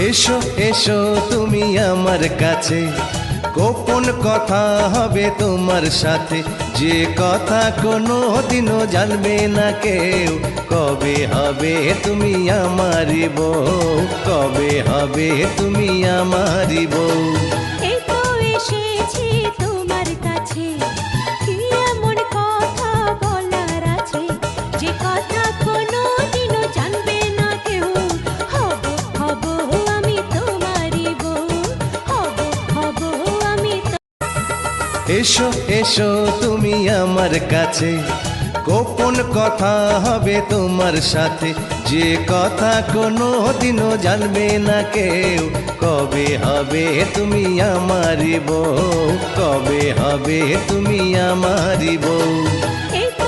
এসো এসো তুমি আমার কাছে, গোপন কথা হবে তোমার সাথে, যে কথা কোনো দিনও জানবে না কেউ। কবে হবে তুমি আমারি বউ, কবে হবে তুমি আমারি বউ। এই তো এসেছি তোমার কাছে, কি এমন কথা বলার আছে, যে কথা কোনোদিনও জানবে না কেউ। হব হব আমি তোমারই বউ, হব হব আমি এসো এসো তুমি আমার কাছে, গোপন কথা হবে তোমার সাথে, যে কথা কোনো দিনও জানবে না কেউ। কবে হবে তুমি আমারি বউ, কবে হবে তুমি আমারি বউ। এই তো